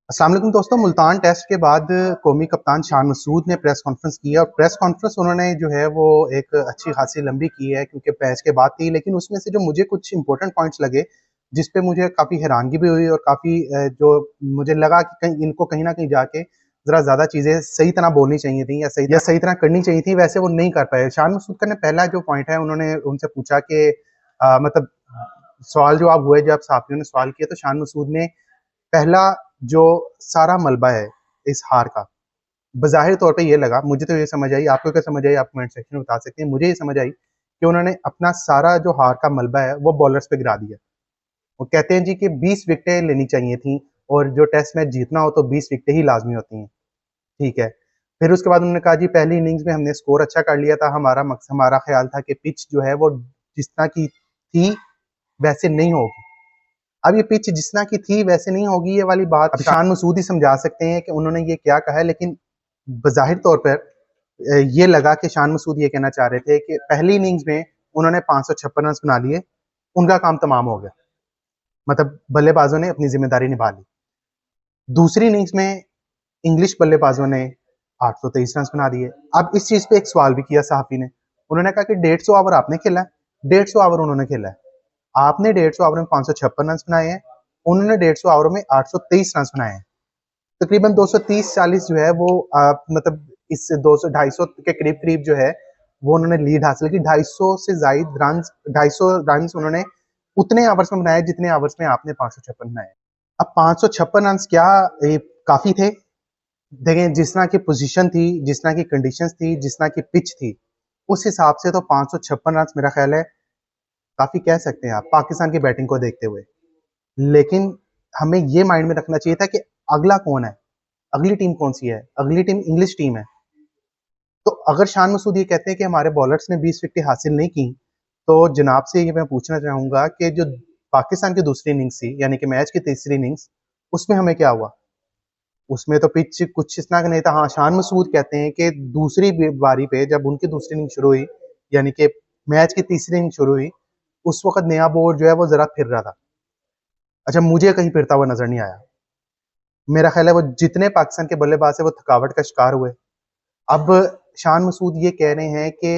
अस्सलाम वालेकुम दोस्तों। मुल्तान टेस्ट के बाद कौमी कप्तान शान मसूद ने प्रेस कॉन्फ्रेंस की है और प्रेस कॉन्फ्रेंस उन्होंने जो है वो एक अच्छी खासी लंबी की है क्योंकि मैच के बाद थी। लेकिन उसमें से जो मुझे कुछ इंपॉर्टेंट पॉइंट्स लगे जिस पे मुझे काफ़ी हैरानगी भी हुई और काफ़ी जो मुझे लगा कि कहीं इनको कहीं ना कहीं जाके ज़रा ज़्यादा चीज़ें सही तरह बोलनी चाहिए थी या सही तरह करनी चाहिए थी, वैसे वो नहीं कर पाए। शान मसूद का ने पहला जो पॉइंट है उन्होंने उनसे पूछा कि मतलब सवाल जवाब हुए जब साथियों ने सवाल किया तो शान मसूद ने पहला जो सारा मलबा है इस हार का, बज़ाहिर तौर पे ये लगा, मुझे तो ये समझ आई, आपको क्या समझ आई आप कमेंट सेक्शन में बता सकते हैं। मुझे ये समझ आई कि उन्होंने अपना सारा जो हार का मलबा है वो बॉलर्स पे गिरा दिया। वो कहते हैं जी कि 20 विकेटें लेनी चाहिए थी और जो टेस्ट मैच जीतना हो तो 20 विकेटें ही लाज़मी होती हैं, ठीक है। फिर उसके बाद उन्होंने कहा जी पहली इनिंग्स में हमने स्कोर अच्छा कर लिया था, हमारा ख़्याल था कि पिच जो है वो जिस तरह की थी वैसे नहीं होगी। अब ये पिच जिस तरह की थी वैसे नहीं होगी, ये वाली बात अब शान मसूद ही समझा सकते हैं कि उन्होंने ये क्या कहा है। लेकिन बज़ाहिर तौर पर ये लगा कि शान मसूद ये कहना चाह रहे थे कि पहली इनिंग्स में उन्होंने 556 रन बना लिए, उनका काम तमाम हो गया, मतलब बल्लेबाजों ने अपनी जिम्मेदारी निभा ली। दूसरी इनिंग्स में इंग्लिश बल्लेबाजों ने 823 रन बना दिए। अब इस चीज पे एक सवाल भी किया सहाफी ने, उन्होंने कहा कि 150 ओवर आपने खेला है, 150 ओवर उन्होंने खेला है, आपने 150 ओवर में 556 रन बनाए हैं, उन्होंने 150 ओवर में 823 रन बनाए हैं। तकरीबन 230-40 जो है वो मतलब इस 200-250 के करीब करीब जो है वो उन्होंने लीड हासिल की। 250 से जायद रन, 250 रन उन्होंने उतने आवर्स में बनाए जितने आवर्स में आपने 556 बनाए। अब 556 रन क्या काफी थे? देखें जिस तरह की पोजीशन थी, जिस तरह की कंडीशंस थी, जिस तरह की पिच थी, उस हिसाब से तो 556 रन मेरा ख्याल है काफी कह सकते हैं आप पाकिस्तान की बैटिंग को देखते हुए। लेकिन हमें ये माइंड में रखना चाहिए था कि अगला कौन है, अगली टीम कौन सी है, अगली टीम इंग्लिश टीम है। तो अगर शान मसूद ये कहते हैं कि हमारे बॉलर्स ने 20 विकेट हासिल नहीं की, तो जनाब से ये मैं पूछना चाहूंगा कि जो पाकिस्तान की दूसरी इनिंग्स थी यानी कि मैच की तीसरी इनिंग्स, उसमें हमें क्या हुआ? उसमें तो पिच कुछ इस तरह का नहीं था। हाँ, शान मसूद कहते हैं कि दूसरी बारी पे जब उनकी दूसरी इनिंग शुरू हुई यानी कि मैच की तीसरी इनिंग शुरू हुई, उस वक्त नया बोर्ड जो है वो जरा फिर रहा था। अच्छा, मुझे कहीं फिरता हुआ नजर नहीं आया। मेरा ख्याल है वो जितने पाकिस्तान के बल्लेबाज है वो थकावट का शिकार हुए। अब शान मसूद ये कह रहे हैं कि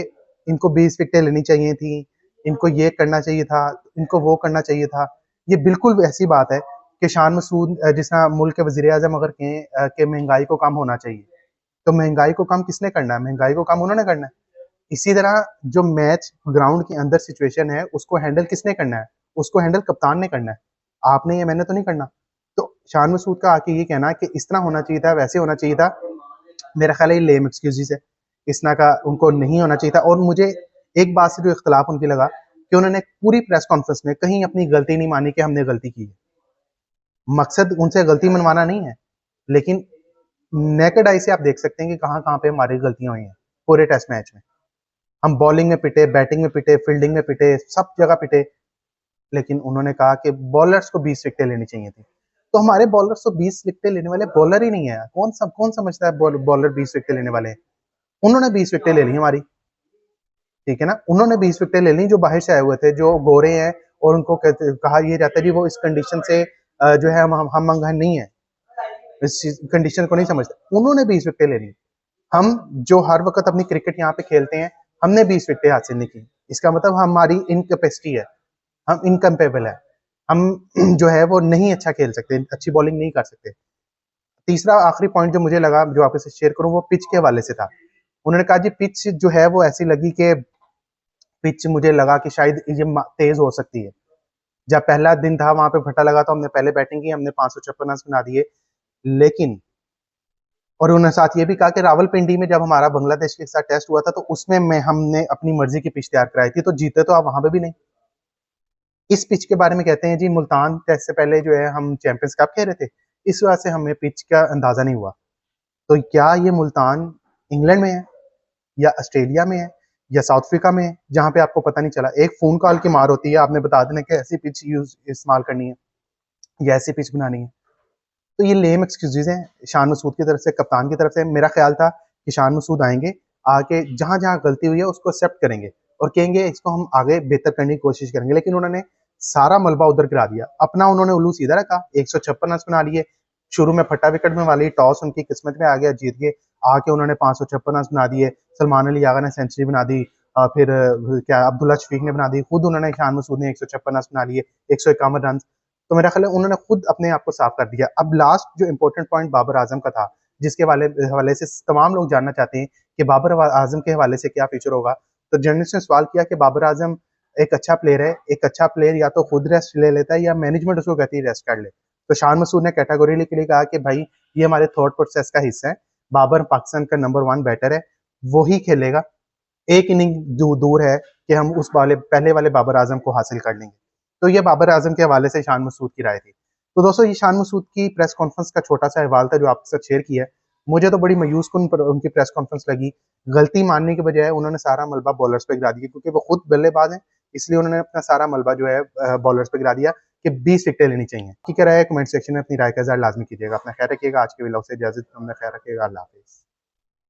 इनको 20 विकेटें लेनी चाहिए थी, इनको ये करना चाहिए था, इनको वो करना चाहिए था। ये बिल्कुल ऐसी बात है कि शान मसूद जिस तरह मुल्क के वजीर आजम अगर कहें कि महंगाई को कम होना चाहिए, तो महंगाई को कम किसने करना है? महंगाई को कम उन्होंने करना है। इसी तरह जो मैच ग्राउंड के अंदर सिचुएशन है उसको हैंडल किसने करना है? उसको हैंडल कप्तान ने करना है, आपने ये मैंने तो नहीं करना। तो शान मसूद का आके ये कहना कि इस तरह होना चाहिए था, वैसे होना चाहिए था, मेरा ख्याल है ये लेम एक्सक्यूजेस है। इस तरह का उनको नहीं होना चाहिए था। और मुझे एक बात से जो इख्तलाफ उनकी लगा कि उन्होंने पूरी प्रेस कॉन्फ्रेंस में कहीं अपनी गलती नहीं मानी कि हमने गलती की है। मकसद उनसे गलती मनवाना नहीं है, लेकिन नेकेड आई से आप देख सकते हैं कि कहाँ कहाँ पे हमारी गलतियां हुई हैं पूरे टेस्ट मैच में। हम बॉलिंग में पिटे, बैटिंग में पिटे, फील्डिंग में पिटे, सब जगह पिटे। लेकिन उन्होंने कहा कि बॉलर्स को 20 विकेटें लेनी चाहिए थी। तो हमारे बॉलर्स तो 20 विकेटें लेने वाले बॉलर ही नहीं है। कौन समझता है बॉलर 20 विकेटें लेने वाले हैं? उन्होंने 20 विकेटें ले ली हमारी, ठीक है ना। उन्होंने 20 विकेटें ले ली जो बाहर से आए हुए थे, जो गोरे हैं, और उनको कहा यह जाता है कि वो इस कंडीशन से जो है हम मंगन नहीं है, इस कंडीशन को नहीं समझते। उन्होंने 20 विकेटें ले ली। हम जो हर वक्त अपनी क्रिकेट यहाँ पे खेलते हैं, हमने 20 विकेटें हासिल नहीं की। इसका मतलब हमारी इनकेपेसिटी है, हम इनकम्पेबल है, हम जो है वो नहीं अच्छा खेल सकते, अच्छी बॉलिंग नहीं कर सकते। तीसरा आखिरी पॉइंट जो मुझे लगा जो आपके साथ शेयर करूं वो पिच के हवाले से था। उन्होंने कहा जी पिच जो है वो ऐसी लगी कि पिच मुझे लगा कि शायद ये तेज हो सकती है। जब पहला दिन था वहां पे फटा लगा तो हमने पहले बैटिंग की, हमने 556 रन बना दिए। लेकिन और उन्होंने साथ ये भी कहा कि रावलपिंडी में जब हमारा बांग्लादेश के साथ टेस्ट हुआ था तो उसमें मैं हमने अपनी मर्जी की पिच तैयार कराई थी, तो जीते तो आप वहां पे भी नहीं। इस पिच के बारे में कहते हैं जी मुल्तान टेस्ट से पहले जो है हम चैंपियंस कप खेल रहे थे, इस वजह से हमें पिच का अंदाजा नहीं हुआ। तो क्या ये मुल्तान इंग्लैंड में है या ऑस्ट्रेलिया में है या साउथ अफ्रीका में है जहां पे आपको पता नहीं चला? एक फोन कॉल की मार होती है, आपने बता देना कि ऐसी पिच यूज इस्तेमाल करनी है या ऐसी पिच बनानी है। तो ये लेम एक्सक्यूजेज हैं शान मसूद की तरफ से, कप्तान की तरफ से। मेरा ख्याल था कि शान मसूद आएंगे, आके जहां जहां गलती हुई है उसको एक्सेप्ट करेंगे और कहेंगे इसको हम आगे बेहतर करने की कोशिश करेंगे। लेकिन उन्होंने सारा मलबा उधर गिरा दिया, अपना उन्होंने उल्लू सीधा रखा, 156 रन बना लिए, शुरू में फटा विकेट में वाली टॉस उनकी किस्मत में आ गया, जीत गए। आके उन्होंने 556 रन बना दिए। सलमान अली आगा ने सेंचुरी बना दी। फिर क्या अब्दुल्ला शफीक ने बना दी। खुद उन्होंने शान मसूद ने 156 रन बना लिए, 151 रन। तो मेरा ख्याल है उन्होंने खुद अपने आप को साफ कर दिया। अब लास्ट जो इंपॉर्टेंट पॉइंट बाबर आजम का था, जिसके हवाले से तमाम लोग जानना चाहते हैं कि बाबर आजम के हवाले से क्या फ्यूचर होगा। तो जर्नलिस्ट ने सवाल किया कि बाबर आजम एक अच्छा प्लेयर है, एक अच्छा प्लेयर या तो खुद रेस्ट ले लेता है या मैनेजमेंट उसको कहती है रेस्ट कर ले। तो शान मसूद ने कैटेगोरी के लिए कहा कि भाई ये हमारे थॉट प्रोसेस का हिस्सा है। बाबर पाकिस्तान का नंबर 1 बैटर है, वो ही खेलेगा। एक इनिंग दूर है कि हम उस वाले पहले वाले बाबर आजम को हासिल कर लेंगे। तो ये बाबर आजम के हवाले से शान मसूद की राय थी। तो दोस्तों ये शान मसूद की प्रेस कॉन्फ्रेंस का छोटा सा अहवाल था जो आपके साथ शेयर किया है। मुझे तो बड़ी मायूस कुन उनकी प्रेस कॉन्फ्रेंस लगी। गलती मानने के बजाय उन्होंने सारा मलबा बॉलर्स पे गिरा दिया, क्योंकि वो खुद बल्लेबाज हैं, इसलिए उन्होंने अपना सारा मलबा जो है बॉलर्स पे गिरा दिया कि 20 विकेटें लेनी चाहिए। ठीक है, राय कमेंट सेक्शन में अपनी राय का इज़हार लाजमी कीजिएगा। अपना ख्याल रखिएगा। आज के व्लॉग से इजाजत, अपना ख्याल रखिएगा। अल्लाह हाफिज़।